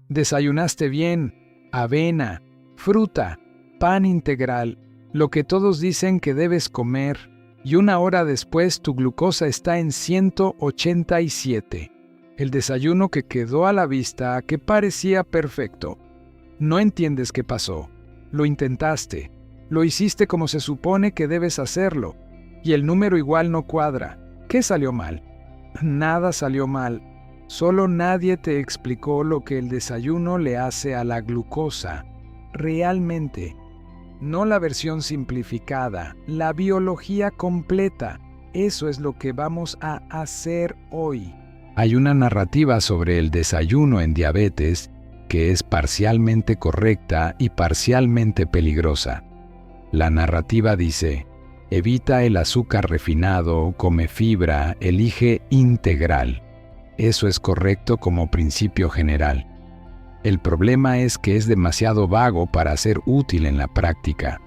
Desayunaste bien, avena, fruta, pan integral, lo que todos dicen que debes comer, y 1 hora después tu glucosa está en 187. El desayuno que quedó a la vista, que parecía perfecto. No entiendes qué pasó. Lo intentaste. Lo hiciste como se supone que debes hacerlo. Y el número igual no cuadra. ¿Qué salió mal? Nada salió mal. Solo nadie te explicó lo que el desayuno le hace a la glucosa. Realmente. No la versión simplificada, la biología completa. Eso es lo que vamos a hacer hoy. Hay una narrativa sobre el desayuno en diabetes que es parcialmente correcta y parcialmente peligrosa. La narrativa dice: evita el azúcar refinado, come fibra, elige integral. Eso es correcto como principio general. El problema es que es demasiado vago para ser útil en la práctica,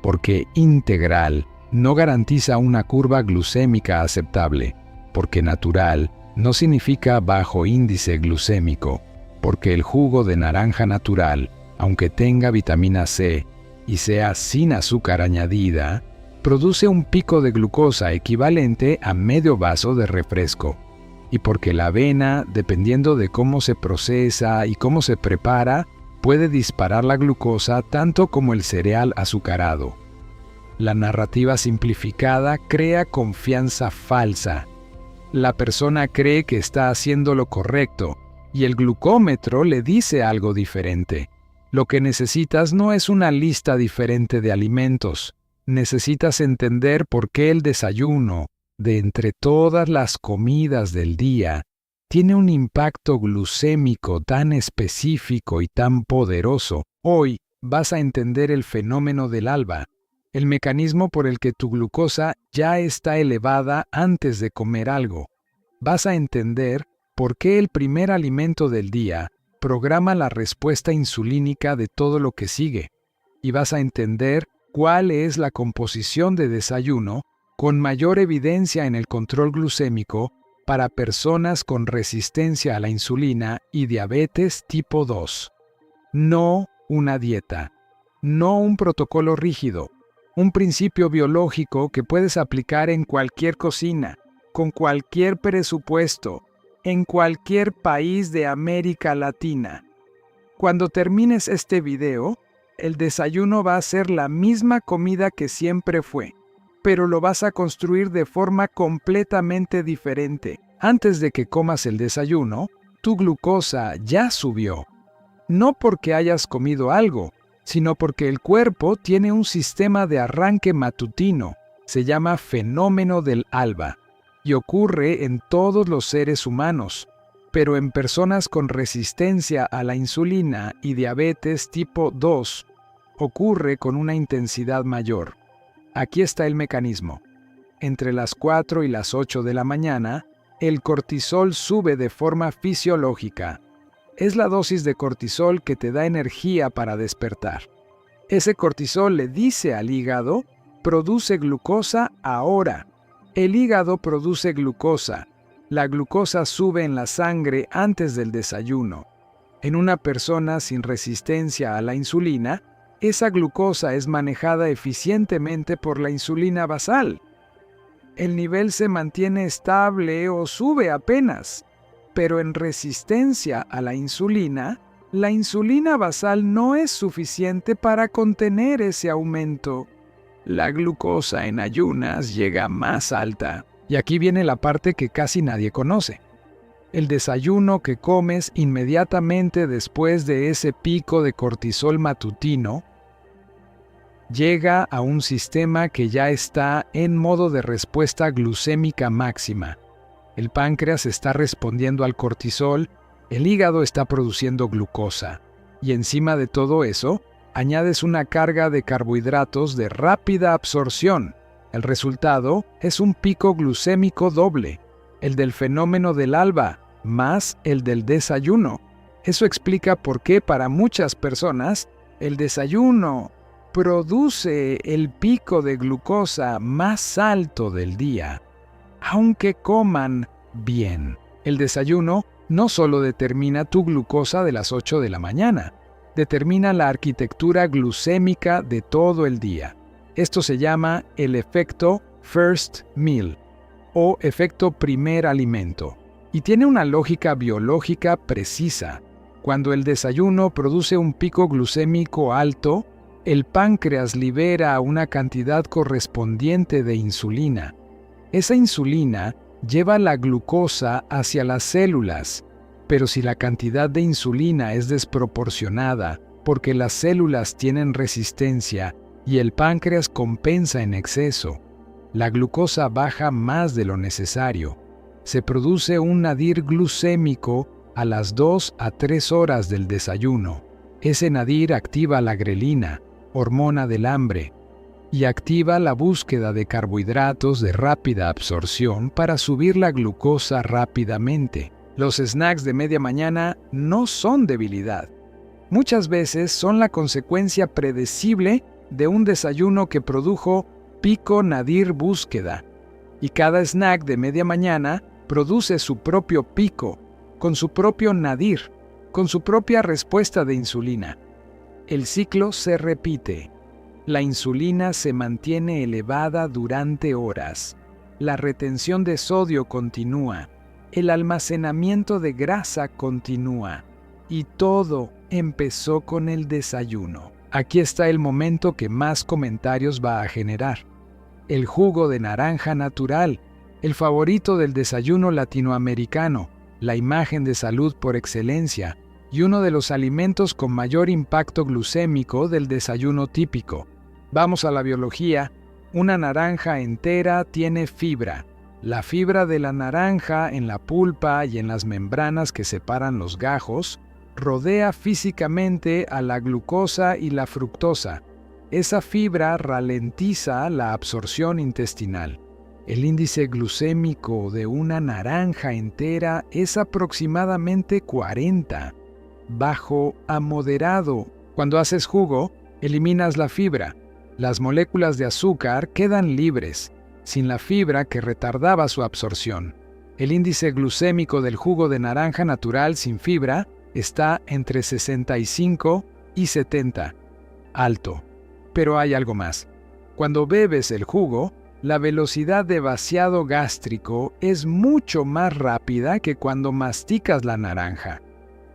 porque integral no garantiza una curva glucémica aceptable, porque natural no significa bajo índice glucémico, porque el jugo de naranja natural, aunque tenga vitamina C y sea sin azúcar añadida, produce un pico de glucosa equivalente a medio vaso de refresco. Y porque la avena, dependiendo de cómo se procesa y cómo se prepara, puede disparar la glucosa tanto como el cereal azucarado. La narrativa simplificada crea confianza falsa. La persona cree que está haciendo lo correcto y el glucómetro le dice algo diferente. Lo que necesitas no es una lista diferente de alimentos. Necesitas entender por qué el desayuno, de entre todas las comidas del día, tiene un impacto glucémico tan específico y tan poderoso. Hoy vas a entender el fenómeno del alba, el mecanismo por el que tu glucosa ya está elevada antes de comer algo. Vas a entender por qué el primer alimento del día programa la respuesta insulínica de todo lo que sigue. Y vas a entender cuál es la composición de desayuno con mayor evidencia en el control glucémico para personas con resistencia a la insulina y diabetes tipo 2. No una dieta, no un protocolo rígido, un principio biológico que puedes aplicar en cualquier cocina, con cualquier presupuesto, en cualquier país de América Latina. Cuando termines este video, el desayuno va a ser la misma comida que siempre fue, pero lo vas a construir de forma completamente diferente. Antes de que comas el desayuno, tu glucosa ya subió. No porque hayas comido algo, sino porque el cuerpo tiene un sistema de arranque matutino. Se llama fenómeno del alba y ocurre en todos los seres humanos, pero en personas con resistencia a la insulina y diabetes tipo 2 ocurre con una intensidad mayor. Aquí está el mecanismo. Entre las 4 y las 8 de la mañana, el cortisol sube de forma fisiológica. Es la dosis de cortisol que te da energía para despertar. Ese cortisol le dice al hígado: produce glucosa ahora. El hígado produce glucosa. La glucosa sube en la sangre antes del desayuno. En una persona sin resistencia a la insulina, esa glucosa es manejada eficientemente por la insulina basal. El nivel se mantiene estable o sube apenas, pero en resistencia a la insulina basal no es suficiente para contener ese aumento. La glucosa en ayunas llega más alta. Y aquí viene la parte que casi nadie conoce. El desayuno que comes inmediatamente después de ese pico de cortisol matutino llega a un sistema que ya está en modo de respuesta glucémica máxima. El páncreas está respondiendo al cortisol, el hígado está produciendo glucosa, y encima de todo eso, añades una carga de carbohidratos de rápida absorción. El resultado es un pico glucémico doble, el del fenómeno del alba, más el del desayuno. Eso explica por qué para muchas personas el desayuno produce el pico de glucosa más alto del día, aunque coman bien. El desayuno no solo determina tu glucosa de las 8 de la mañana, determina la arquitectura glucémica de todo el día. Esto se llama el efecto First Meal o efecto primer alimento y tiene una lógica biológica precisa. Cuando el desayuno produce un pico glucémico alto, el páncreas libera una cantidad correspondiente de insulina. Esa insulina lleva la glucosa hacia las células, pero si la cantidad de insulina es desproporcionada porque las células tienen resistencia y el páncreas compensa en exceso, la glucosa baja más de lo necesario. Se produce un nadir glucémico a las 2 a 3 horas del desayuno. Ese nadir activa la grelina, hormona del hambre, y activa la búsqueda de carbohidratos de rápida absorción para subir la glucosa rápidamente. Los snacks de media mañana no son debilidad. Muchas veces son la consecuencia predecible de un desayuno que produjo pico nadir búsqueda. Y cada snack de media mañana produce su propio pico, con su propio nadir, con su propia respuesta de insulina. El ciclo se repite. La insulina se mantiene elevada durante horas. La retención de sodio continúa. El almacenamiento de grasa continúa. Y todo empezó con el desayuno. Aquí está el momento que más comentarios va a generar. El jugo de naranja natural, el favorito del desayuno latinoamericano, la imagen de salud por excelencia y uno de los alimentos con mayor impacto glucémico del desayuno típico. Vamos a la biología. Una naranja entera tiene fibra. La fibra de la naranja en la pulpa y en las membranas que separan los gajos rodea físicamente a la glucosa y la fructosa. Esa fibra ralentiza la absorción intestinal. El índice glucémico de una naranja entera es aproximadamente 40, bajo a moderado. Cuando haces jugo, eliminas la fibra. Las moléculas de azúcar quedan libres, sin la fibra que retardaba su absorción. El índice glucémico del jugo de naranja natural sin fibra está entre 65 y 70. Alto. Pero hay algo más. Cuando bebes el jugo, la velocidad de vaciado gástrico es mucho más rápida que cuando masticas la naranja.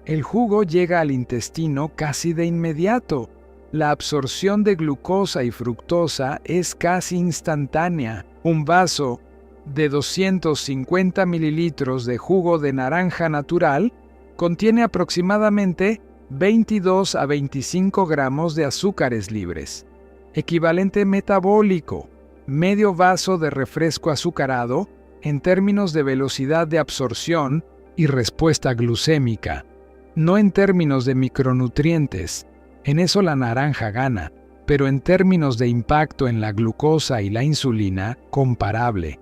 El jugo llega al intestino casi de inmediato. La absorción de glucosa y fructosa es casi instantánea. Un vaso de 250 mililitros de jugo de naranja natural contiene aproximadamente 22 a 25 gramos de azúcares libres. Equivalente metabólico, medio vaso de refresco azucarado en términos de velocidad de absorción y respuesta glucémica, no en términos de micronutrientes. En eso la naranja gana, pero en términos de impacto en la glucosa y la insulina, comparable.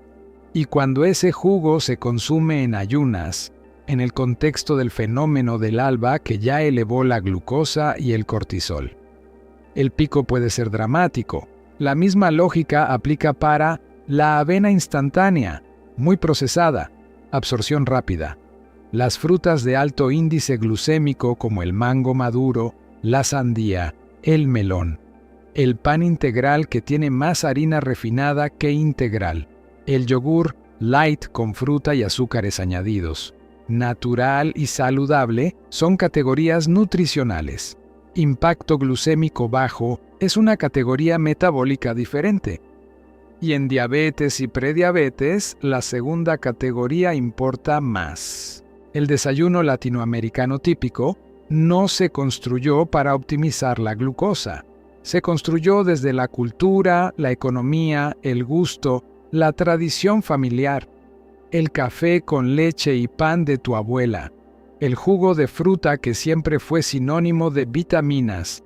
Y cuando ese jugo se consume en ayunas, en el contexto del fenómeno del alba que ya elevó la glucosa y el cortisol. El pico puede ser dramático. La misma lógica aplica para la avena instantánea, muy procesada, absorción rápida. Las frutas de alto índice glucémico como el mango maduro, la sandía, el melón. El pan integral que tiene más harina refinada que integral. El yogur light con fruta y azúcares añadidos. Natural y saludable son categorías nutricionales. Impacto glucémico bajo es una categoría metabólica diferente. Y en diabetes y prediabetes, la segunda categoría importa más. El desayuno latinoamericano típico no se construyó para optimizar la glucosa. Se construyó desde la cultura, la economía, el gusto, la tradición familiar. El café con leche y pan de tu abuela, el jugo de fruta que siempre fue sinónimo de vitaminas,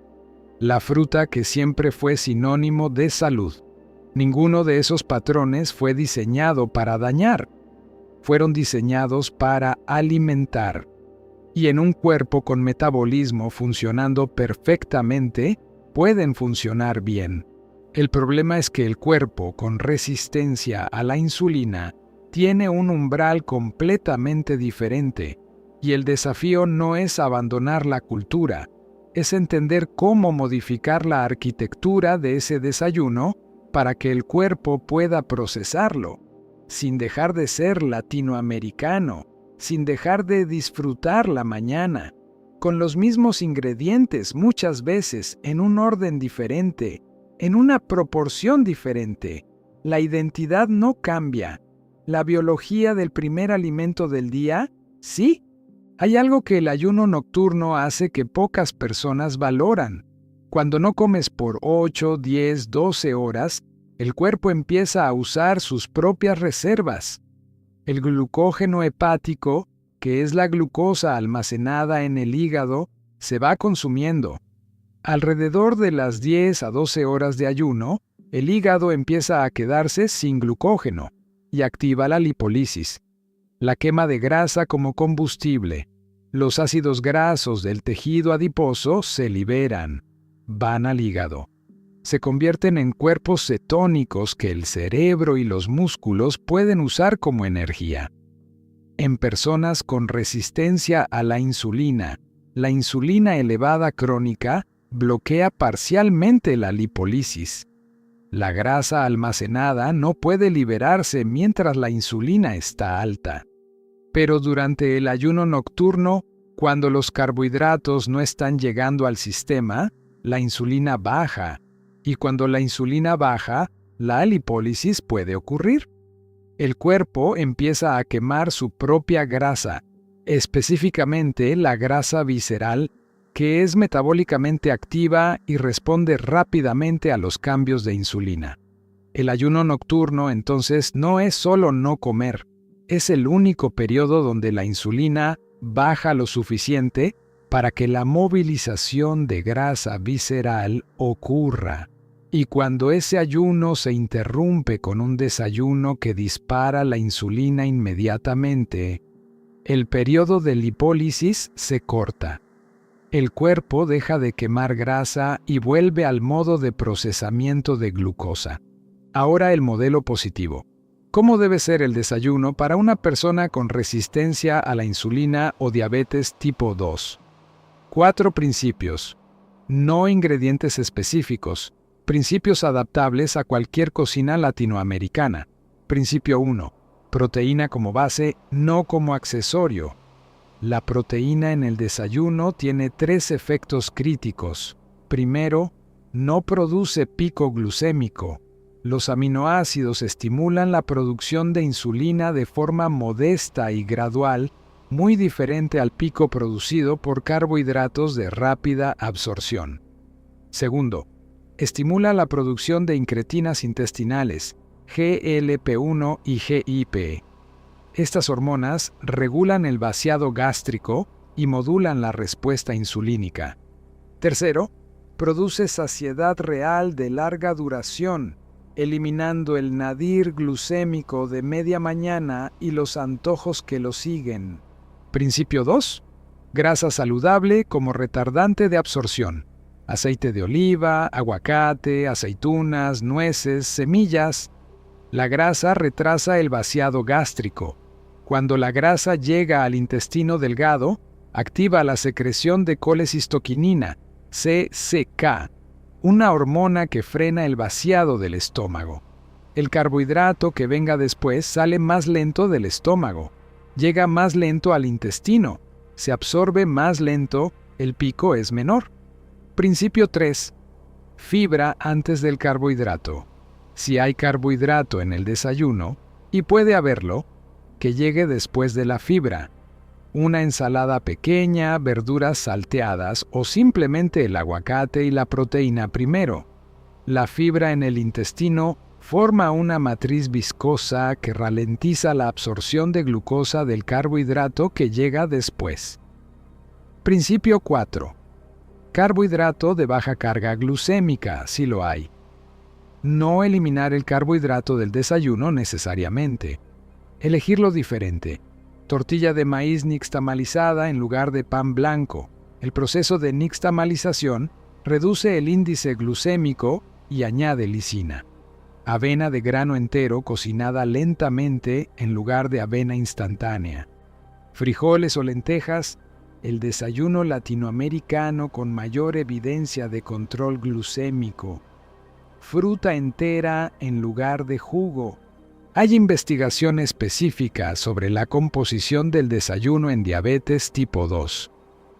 la fruta que siempre fue sinónimo de salud. Ninguno de esos patrones fue diseñado para dañar, fueron diseñados para alimentar. Y en un cuerpo con metabolismo funcionando perfectamente, pueden funcionar bien. El problema es que el cuerpo con resistencia a la insulina tiene un umbral completamente diferente. Y el desafío no es abandonar la cultura, es entender cómo modificar la arquitectura de ese desayuno para que el cuerpo pueda procesarlo, sin dejar de ser latinoamericano, sin dejar de disfrutar la mañana, con los mismos ingredientes muchas veces, en un orden diferente, en una proporción diferente. La identidad no cambia. La biología del primer alimento del día, sí. Hay algo que el ayuno nocturno hace que pocas personas valoran. Cuando no comes por 8, 10, 12 horas, el cuerpo empieza a usar sus propias reservas. El glucógeno hepático, que es la glucosa almacenada en el hígado, se va consumiendo. Alrededor de las 10 a 12 horas de ayuno, el hígado empieza a quedarse sin glucógeno y activa la lipólisis, la quema de grasa como combustible. Los ácidos grasos del tejido adiposo se liberan, van al hígado. Se convierten en cuerpos cetónicos que el cerebro y los músculos pueden usar como energía. En personas con resistencia a la insulina elevada crónica bloquea parcialmente la lipólisis. La grasa almacenada no puede liberarse mientras la insulina está alta. Pero durante el ayuno nocturno, cuando los carbohidratos no están llegando al sistema, la insulina baja. Y cuando la insulina baja, la lipólisis puede ocurrir. El cuerpo empieza a quemar su propia grasa, específicamente la grasa visceral, que es metabólicamente activa y responde rápidamente a los cambios de insulina. El ayuno nocturno, entonces, no es solo no comer, es el único periodo donde la insulina baja lo suficiente para que la movilización de grasa visceral ocurra. Y cuando ese ayuno se interrumpe con un desayuno que dispara la insulina inmediatamente, el periodo de lipólisis se corta. El cuerpo deja de quemar grasa y vuelve al modo de procesamiento de glucosa. Ahora el modelo positivo. ¿Cómo debe ser el desayuno para una persona con resistencia a la insulina o diabetes tipo 2? 4 principios. No ingredientes específicos. Principios adaptables a cualquier cocina latinoamericana. Principio 1. Proteína como base, no como accesorio. La proteína en el desayuno tiene 3 efectos críticos. Primero, no produce pico glucémico. Los aminoácidos estimulan la producción de insulina de forma modesta y gradual, muy diferente al pico producido por carbohidratos de rápida absorción. Segundo, estimula la producción de incretinas intestinales, GLP-1 y GIP. Estas hormonas regulan el vaciado gástrico y modulan la respuesta insulínica. Tercero, produce saciedad real de larga duración, eliminando el nadir glucémico de media mañana y los antojos que lo siguen. Principio 2. Grasa saludable como retardante de absorción. Aceite de oliva, aguacate, aceitunas, nueces, semillas. La grasa retrasa el vaciado gástrico. Cuando la grasa llega al intestino delgado, activa la secreción de colecistoquinina, CCK, una hormona que frena el vaciado del estómago. El carbohidrato que venga después sale más lento del estómago, llega más lento al intestino, se absorbe más lento, el pico es menor. Principio 3. Fibra antes del carbohidrato. Si hay carbohidrato en el desayuno, y puede haberlo, que llegue después de la fibra. Una ensalada pequeña, verduras salteadas o simplemente el aguacate y la proteína primero. La fibra en el intestino forma una matriz viscosa que ralentiza la absorción de glucosa del carbohidrato que llega después. Principio 4. Carbohidrato de baja carga glucémica, si lo hay. No eliminar el carbohidrato del desayuno necesariamente. Elegirlo diferente. Tortilla de maíz nixtamalizada en lugar de pan blanco. El proceso de nixtamalización reduce el índice glucémico y añade lisina. Avena de grano entero cocinada lentamente en lugar de avena instantánea. frijoles o lentejas, el desayuno latinoamericano con mayor evidencia de control glucémico. Fruta entera en lugar de jugo. Hay investigación específica sobre la composición del desayuno en diabetes tipo 2.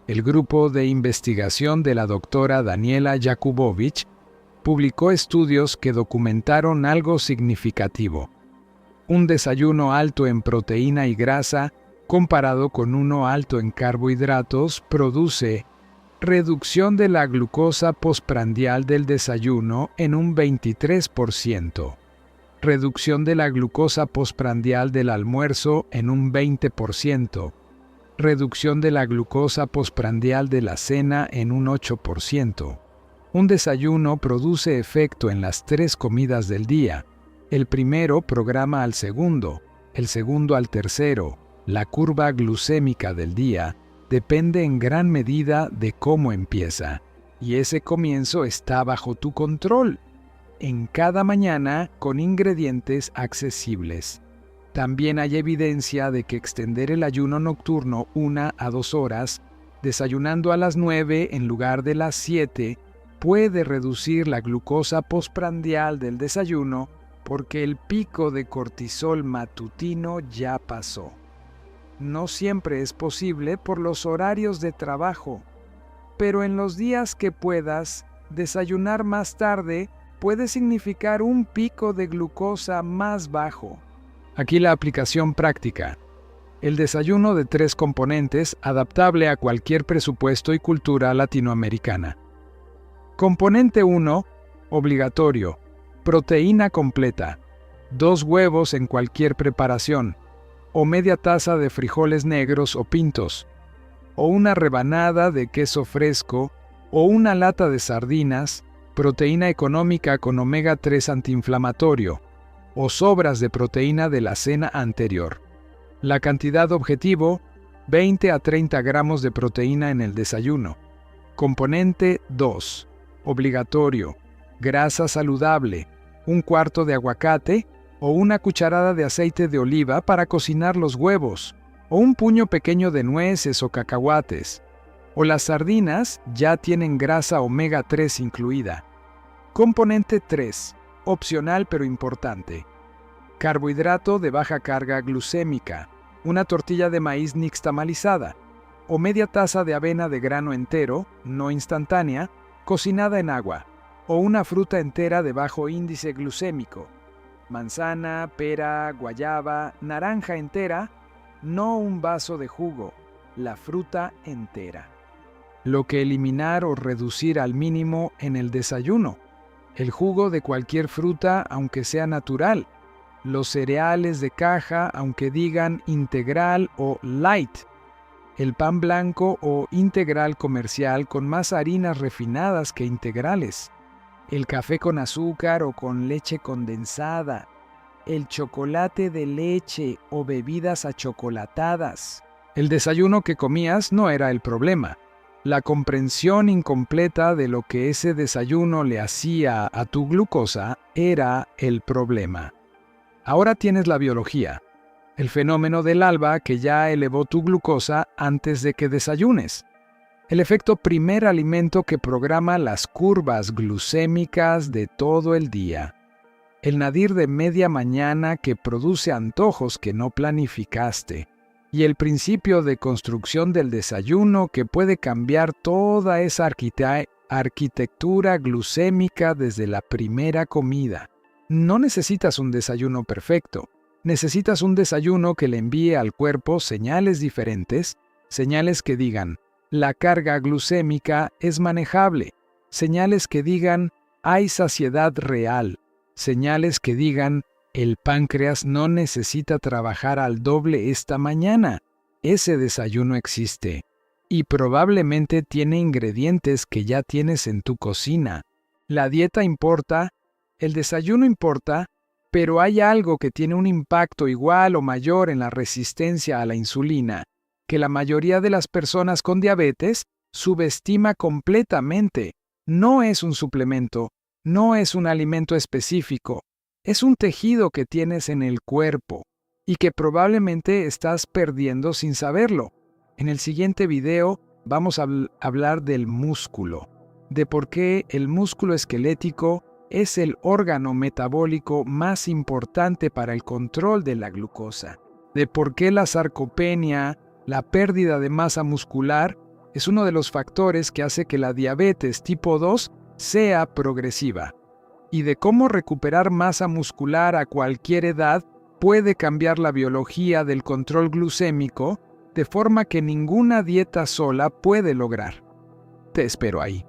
El grupo de investigación de la doctora Daniela Jakubowicz publicó estudios que documentaron algo significativo. Un desayuno alto en proteína y grasa comparado con uno alto en carbohidratos produce reducción de la glucosa postprandial del desayuno en un 23%, reducción de la glucosa postprandial del almuerzo en un 20%, reducción de la glucosa postprandial de la cena en un 8%. Un desayuno produce efecto en las 3 comidas del día. El primero programa al segundo, el segundo al tercero. La curva glucémica del día depende en gran medida de cómo empieza, y ese comienzo está bajo tu control, en cada mañana con ingredientes accesibles. También hay evidencia de que extender el ayuno nocturno 1 a 2 horas, desayunando a las 9 en lugar de las 7, puede reducir la glucosa postprandial del desayuno porque el pico de cortisol matutino ya pasó. No siempre es posible por los horarios de trabajo, pero en los días que puedas, desayunar más tarde puede significar un pico de glucosa más bajo. Aquí la aplicación práctica. El desayuno de 3 componentes adaptable a cualquier presupuesto y cultura latinoamericana. Componente 1, obligatorio, proteína completa, 2 huevos en cualquier preparación, o media taza de frijoles negros o pintos, o una rebanada de queso fresco, o una lata de sardinas, proteína económica con omega 3 antiinflamatorio, o sobras de proteína de la cena anterior. La cantidad objetivo, 20 a 30 gramos de proteína en el desayuno. Componente 2. Obligatorio, grasa saludable, 1/4 de aguacate o una cucharada de aceite de oliva para cocinar los huevos, o un puño pequeño de nueces o cacahuates. O las sardinas ya tienen grasa omega 3 incluida. Componente 3. Opcional pero importante. Carbohidrato de baja carga glucémica, una tortilla de maíz nixtamalizada, o media taza de avena de grano entero, no instantánea, cocinada en agua, o una fruta entera de bajo índice glucémico, manzana, pera, guayaba, naranja entera, no un vaso de jugo, la fruta entera. Lo que eliminar o reducir al mínimo en el desayuno. El jugo de cualquier fruta, aunque sea natural. Los cereales de caja, aunque digan integral o light. El pan blanco o integral comercial con más harinas refinadas que integrales. El café con azúcar o con leche condensada. El chocolate de leche o bebidas achocolatadas. El desayuno que comías no era el problema. La comprensión incompleta de lo que ese desayuno le hacía a tu glucosa era el problema. Ahora tienes la biología, el fenómeno del alba que ya elevó tu glucosa antes de que desayunes. El efecto primer alimento que programa las curvas glucémicas de todo el día. El nadir de media mañana que produce antojos que no planificaste. Y el principio de construcción del desayuno que puede cambiar toda esa arquitectura glucémica desde la primera comida. No necesitas un desayuno perfecto. Necesitas un desayuno que le envíe al cuerpo señales diferentes, señales que digan, la carga glucémica es manejable, señales que digan, hay saciedad real, señales que digan, el páncreas no necesita trabajar al doble esta mañana. Ese desayuno existe. Y probablemente tiene ingredientes que ya tienes en tu cocina. La dieta importa, el desayuno importa, pero hay algo que tiene un impacto igual o mayor en la resistencia a la insulina, que la mayoría de las personas con diabetes subestima completamente. No es un suplemento, no es un alimento específico. Es un tejido que tienes en el cuerpo. y que probablemente estás perdiendo sin saberlo. En el siguiente video vamos a hablar del músculo, de por qué el músculo esquelético es el órgano metabólico más importante para el control de la glucosa, de por qué la sarcopenia, la pérdida de masa muscular, es uno de los factores que hace que la diabetes tipo 2 sea progresiva, y de cómo recuperar masa muscular a cualquier edad puede cambiar la biología del control glucémico de forma que ninguna dieta sola puede lograr. Te espero ahí.